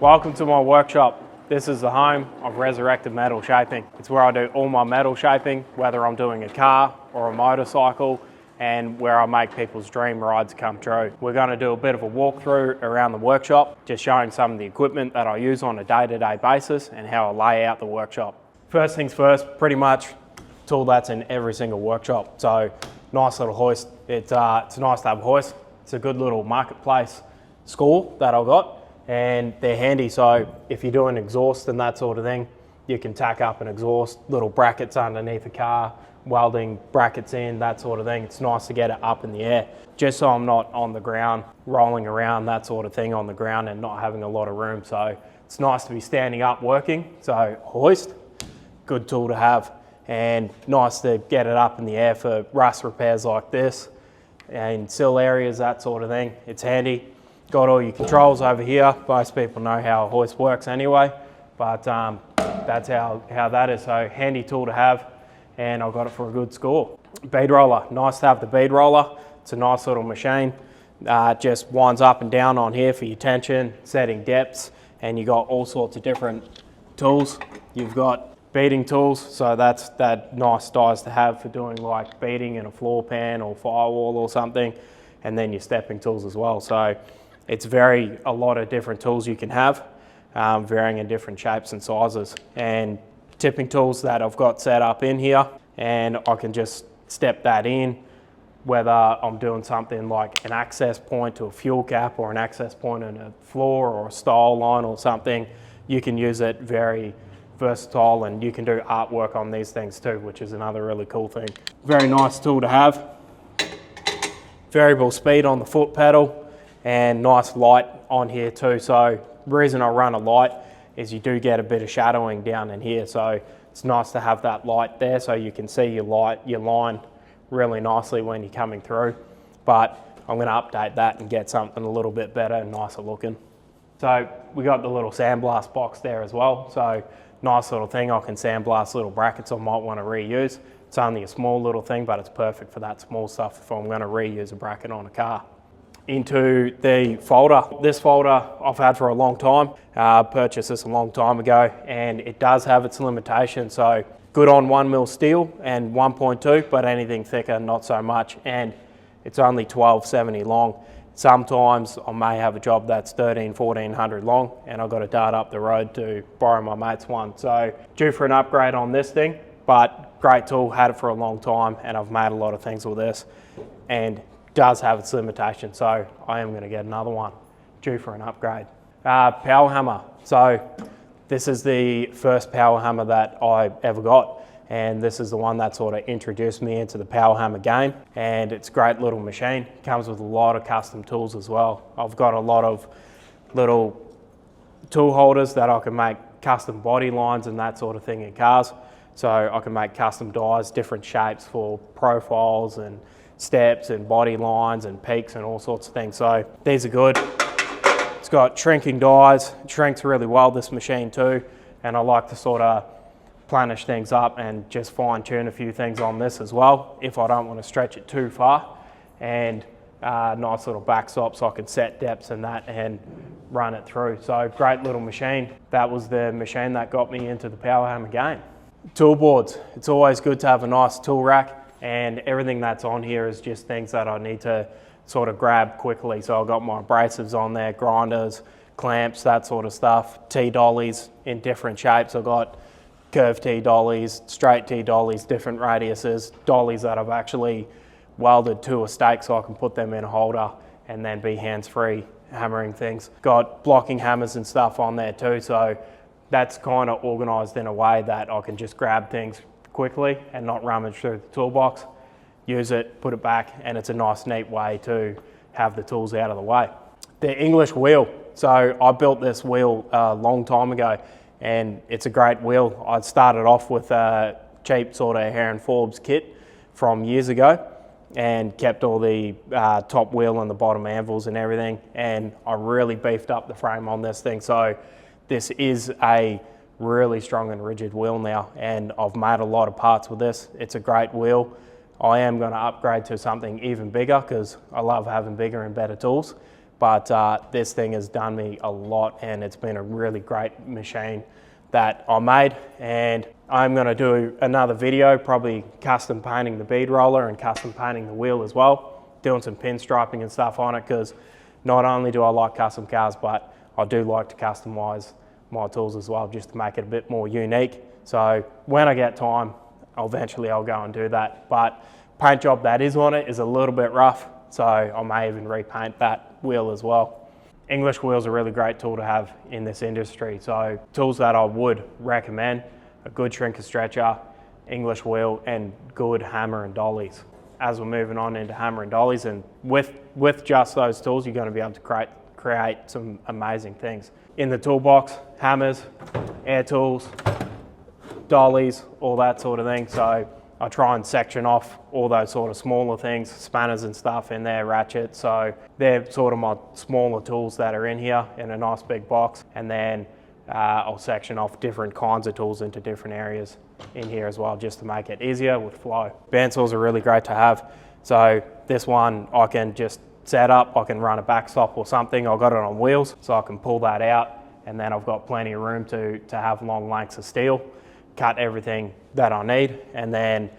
Welcome to my workshop. This is the home of Resurrected Metal Shaping. It's where I do all my metal shaping, whether I'm doing a car or a motorcycle, and where I make people's dream rides come true. We're going to do a bit of a walkthrough around the workshop, just showing some of the equipment that I use on a day-to-day basis and how I lay out the workshop. First things first, pretty much tool that's in every single workshop. So nice little hoist. It's nice to have a hoist. It's a good little marketplace score that I've got, and they're handy. So if you're doing exhaust and that sort of thing, you can tack up an exhaust, little brackets underneath the car, welding brackets in, that sort of thing. It's nice to get it up in the air, just so I'm not on the ground, rolling around, that sort of thing on the ground and not having a lot of room. So it's nice to be standing up working. So hoist, good tool to have, and nice to get it up in the air for rust repairs like this and sill areas, that sort of thing. It's handy. Got all your controls over here. Most people know how a hoist works anyway, but that's how that is. So handy tool to have, and I got it for a good score. Bead roller, nice to have the bead roller. It's a nice little machine. Just winds up and down on here for your tension, setting depths, and you got all sorts of different tools. You've got beading tools, so that's nice dies to have for doing like beading in a floor pan or firewall or something, and then your stepping tools as well. So it's a lot of different tools you can have, varying in different shapes and sizes. And tipping tools that I've got set up in here, and I can just step that in, whether I'm doing something like an access point to a fuel cap or an access point in a floor or a style line or something. You can use it very versatile, and you can do artwork on these things too, which is another really cool thing. Very nice tool to have. Variable speed on the foot pedal, and nice light on here too. So the reason I run a light is you do get a bit of shadowing down in here, so it's nice to have that light there so you can see your line really nicely when you're coming through. But I'm going to update that and get something a little bit better and nicer looking. So we got the little sandblast box there as well. So nice little thing. I can sandblast little brackets I might want to reuse. It's only a small little thing, but it's perfect for that small stuff if I'm going to reuse a bracket on a car. Into the folder. This folder I've had for a long time. Purchased this a long time ago, and it does have its limitations. So good on 1mm steel and 1.2, but anything thicker, not so much. And it's only 1270 long. Sometimes I may have a job that's 1400 long, and I've got to dart up the road to borrow my mate's one. So due for an upgrade on this thing, but great tool, had it for a long time, and I've made a lot of things with this, and does have its limitations, so I am going to get another one, due for an upgrade. Power hammer. So this is the first power hammer that I ever got, and this is the one that sort of introduced me into the power hammer game, and it's a great little machine. Comes with a lot of custom tools as well. I've got a lot of little tool holders that I can make custom body lines and that sort of thing in cars. So I can make custom dies, different shapes for profiles and steps and body lines and peaks and all sorts of things. So these are good. It's got shrinking dies. It shrinks really well, this machine too. And I like to sort of planish things up and just fine tune a few things on this as well if I don't want to stretch it too far. And nice little backstop so I can set depths and that and run it through. So great little machine. That was the machine that got me into the power hammer game. Tool boards. It's always good to have a nice tool rack, and everything that's on here is just things that I need to sort of grab quickly. So I've got my abrasives on there, grinders, clamps, that sort of stuff, T-dollies in different shapes. I've got curved T-dollies, straight T-dollies, different radiuses, dollies that I've actually welded to a stake so I can put them in a holder and then be hands-free hammering things. Got blocking hammers and stuff on there too, so that's kind of organised in a way that I can just grab things quickly and not rummage through the toolbox, use it, put it back, and it's a nice neat way to have the tools out of the way. The English wheel. So I built this wheel a long time ago, and it's a great wheel. I started off with a cheap sort of Heron Forbes kit from years ago and kept all the top wheel and the bottom anvils and everything, and I really beefed up the frame on this thing. So this is a really strong and rigid wheel now, and I've made a lot of parts with this. It's a great wheel. I am going to upgrade to something even bigger because I love having bigger and better tools, but this thing has done me a lot, and it's been a really great machine that I made. And I'm going to do another video, probably custom painting the bead roller and custom painting the wheel as well, doing some pinstriping and stuff on it, because not only do I like custom cars, but I do like to customize my tools as well, just to make it a bit more unique. So when I get time, eventually I'll go and do that. But paint job that is on it is a little bit rough, so I may even repaint that wheel as well. English wheels are a really great tool to have in this industry. So tools that I would recommend: a good shrinker stretcher, English wheel, and good hammer and dollies. As we're moving on into hammer and dollies, and with just those tools, you're going to be able to create some amazing things. In the toolbox, hammers, air tools, dollies, all that sort of thing. So I try and section off all those sort of smaller things, spanners and stuff in there, ratchets. So they're sort of my smaller tools that are in here in a nice big box. And then I'll section off different kinds of tools into different areas in here as well, just to make it easier with flow. Bandsaws are really great to have. So this one I can just set up, I can run a backstop or something. I've got it on wheels, so I can pull that out, and then I've got plenty of room to have long lengths of steel, cut everything that I need. And then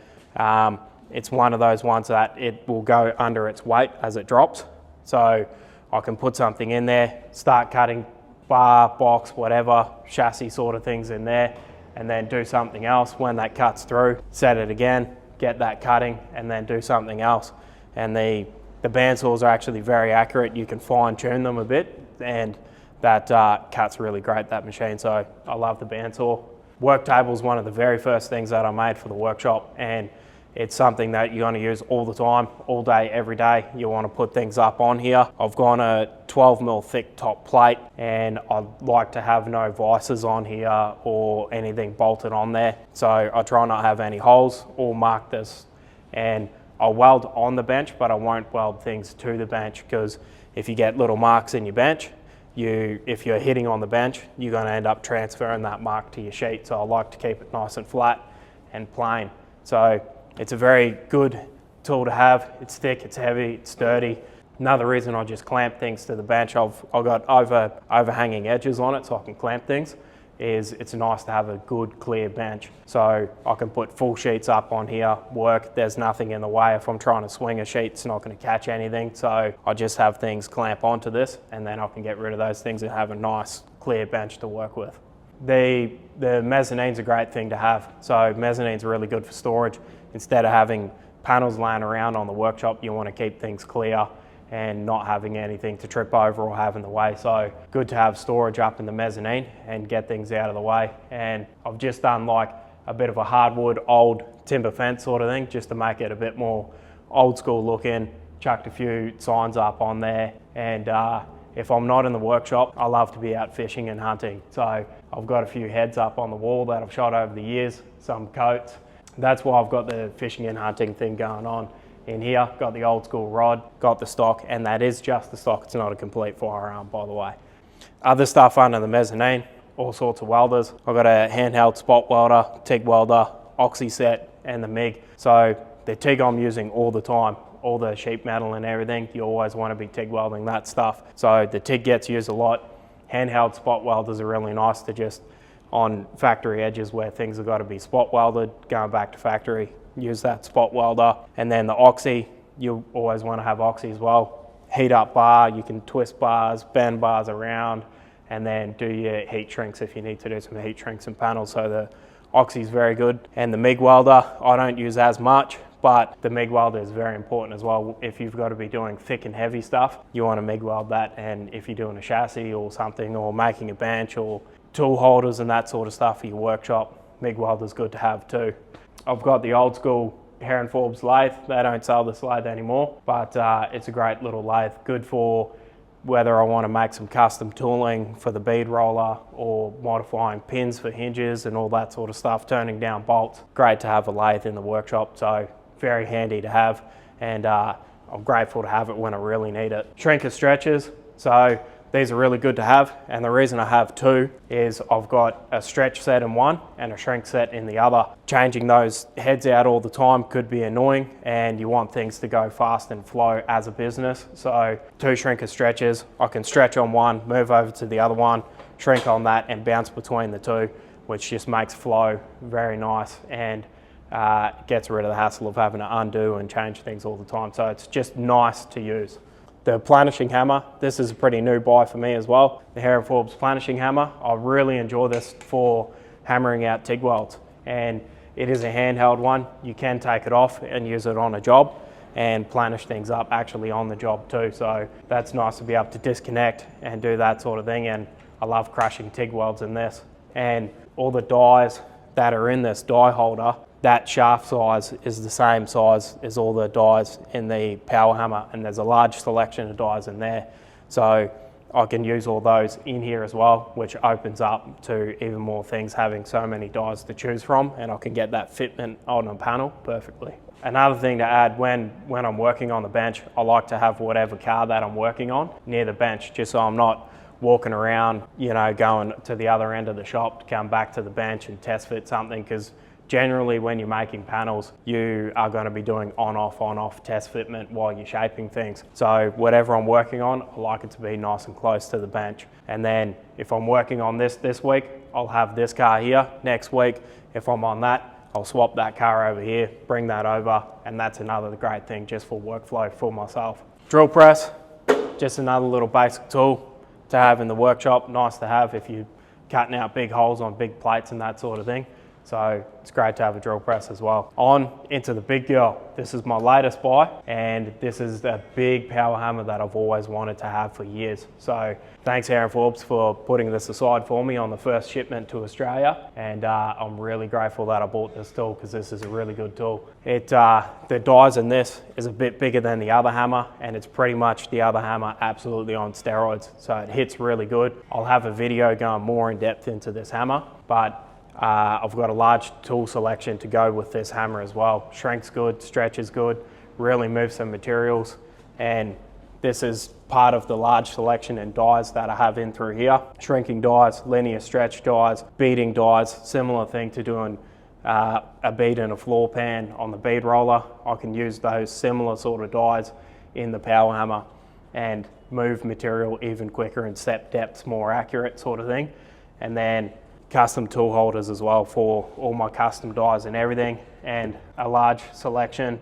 it's one of those ones that it will go under its weight as it drops. So I can put something in there, start cutting bar, box, whatever, chassis sort of things in there, and then do something else. When that cuts through, set it again, get that cutting, and then do something else. And the bandsaws are actually very accurate. You can fine tune them a bit, and that cuts really great, that machine. So I love the bandsaw. Work table is one of the very first things that I made for the workshop, and it's something that you're going to use all the time, all day, every day. You want to put things up on here. I've gone a 12mm thick top plate, and I'd like to have no vices on here or anything bolted on there. So I try not to have any holes, or mark this. And I'll weld on the bench, but I won't weld things to the bench, because if you get little marks in your bench, if you're hitting on the bench, you're going to end up transferring that mark to your sheet. So I like to keep it nice and flat and plain. So it's a very good tool to have. It's thick, it's heavy, it's sturdy. Another reason I just clamp things to the bench, I've got overhanging edges on it so I can clamp things, is it's nice to have a good clear bench. So I can put full sheets up on here, work, there's nothing in the way. If I'm trying to swing a sheet, it's not going to catch anything. So I just have things clamp onto this, and then I can get rid of those things and have a nice clear bench to work with. The mezzanine's a great thing to have. So mezzanine's really good for storage. Instead of having panels laying around on the workshop, you want to keep things clear and not having anything to trip over or have in the way. So good to have storage up in the mezzanine and get things out of the way. And I've just done like a bit of a hardwood old timber fence sort of thing, just to make it a bit more old school looking. Chucked a few signs up on there, and if I'm not in the workshop, I love to be out fishing and hunting. So I've got a few heads up on the wall that I've shot over the years, some coats. That's why I've got the fishing and hunting thing going on in here. Got the old school rod, got the stock, and that is just the stock. It's not a complete firearm, by the way. Other stuff under the mezzanine, all sorts of welders. I've got a handheld spot welder, TIG welder, oxy set, and the MIG. So the TIG I'm using all the time, all the sheet metal and everything, you always want to be TIG welding that stuff. So the TIG gets used a lot. Handheld spot welders are really nice to just on factory edges where things have got to be spot welded, going back to factory, use that spot welder. And then the oxy, you always want to have oxy as well. Heat up bar, you can twist bars, bend bars around, and then do your heat shrinks if you need to do some heat shrinks and panels. So the oxy is very good. And the MIG welder, I don't use as much, but the MIG welder is very important as well. If you've got to be doing thick and heavy stuff, you want to MIG weld that. And if you're doing a chassis or something, or making a bench or tool holders and that sort of stuff for your workshop, MIG welder's good to have too. I've got the old school Heron Forbes lathe. They don't sell this lathe anymore, but it's a great little lathe, good for whether I want to make some custom tooling for the bead roller or modifying pins for hinges and all that sort of stuff, turning down bolts. Great to have a lathe in the workshop, so very handy to have, and I'm grateful to have it when I really need it. Shrinker stretchers, so these are really good to have, and the reason I have two is I've got a stretch set in one and a shrink set in the other. Changing those heads out all the time could be annoying, and you want things to go fast and flow as a business. So two shrinker stretches, I can stretch on one, move over to the other one, shrink on that, and bounce between the two, which just makes flow very nice and gets rid of the hassle of having to undo and change things all the time. So it's just nice to use. The planishing hammer, this is a pretty new buy for me as well. The Hare & Forbes planishing hammer, I really enjoy this for hammering out TIG welds. And it is a handheld one. You can take it off and use it on a job and planish things up actually on the job too. So that's nice to be able to disconnect and do that sort of thing. And I love crushing TIG welds in this. And all the dies that are in this die holder, that shaft size is the same size as all the dies in the power hammer, and there's a large selection of dies in there. So I can use all those in here as well, which opens up to even more things, having so many dies to choose from, and I can get that fitment on a panel perfectly. Another thing to add, when I'm working on the bench, I like to have whatever car that I'm working on near the bench, just so I'm not walking around, you know, going to the other end of the shop to come back to the bench and test fit something, because generally when you're making panels, you are going to be doing on-off test fitment while you're shaping things. So whatever I'm working on, I like it to be nice and close to the bench. And then if I'm working on this week, I'll have this car here. Next week, if I'm on that, I'll swap that car over here, bring that over, and that's another great thing just for workflow for myself. Drill press, just another little basic tool to have in the workshop. Nice to have if you're cutting out big holes on big plates and that sort of thing. So it's great to have a drill press as well. On into the big girl. This is my latest buy, and this is a big power hammer that I've always wanted to have for years. So thanks Hare & Forbes for putting this aside for me on the first shipment to Australia, and I'm really grateful that I bought this tool, because this is a really good tool. The dies in this is a bit bigger than the other hammer, and it's pretty much the other hammer absolutely on steroids. So it hits really good. I'll have a video going more in depth into this hammer, but I've got a large tool selection to go with this hammer as well. Shrink's good, stretch is good, really moves some materials, and this is part of the large selection in dies that I have in through here. Shrinking dies, linear stretch dies, beading dies, similar thing to doing a bead in a floor pan on the bead roller. I can use those similar sort of dies in the power hammer and move material even quicker and set depths more accurate sort of thing. And then custom tool holders as well for all my custom dies and everything, and a large selection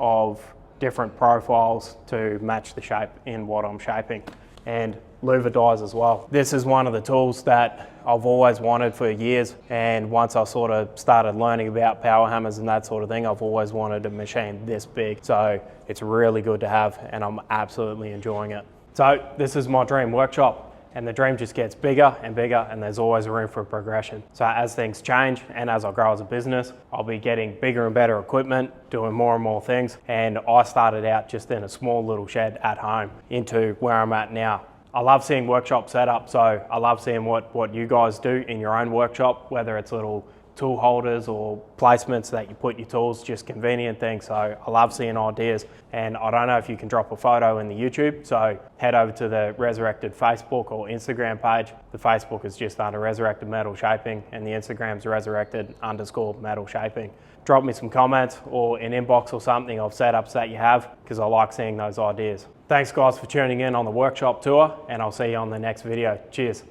of different profiles to match the shape in what I'm shaping, and louver dies as well. This is one of the tools that I've always wanted for years, and once I sort of started learning about power hammers and that sort of thing, I've always wanted a machine this big. So it's really good to have, and I'm absolutely enjoying it. So this is my dream workshop. And the dream just gets bigger and bigger, and there's always room for progression. So as things change and as I grow as a business, I'll be getting bigger and better equipment, doing more and more things. And I started out just in a small little shed at home into where I'm at now. I love seeing workshop setup, so I love seeing what you guys do in your own workshop, whether it's little tool holders or placements that you put your tools, just convenient things. So I love seeing ideas, and I don't know if you can drop a photo in the YouTube, so head over to the Resurrected Facebook or Instagram page. The Facebook is just under Resurrected Metal Shaping, and the Instagram's Resurrected_metal shaping. Drop me some comments or an inbox or something of setups that you have, because I like seeing those ideas. Thanks guys for tuning in on the workshop tour, and I'll see you on the next video. Cheers.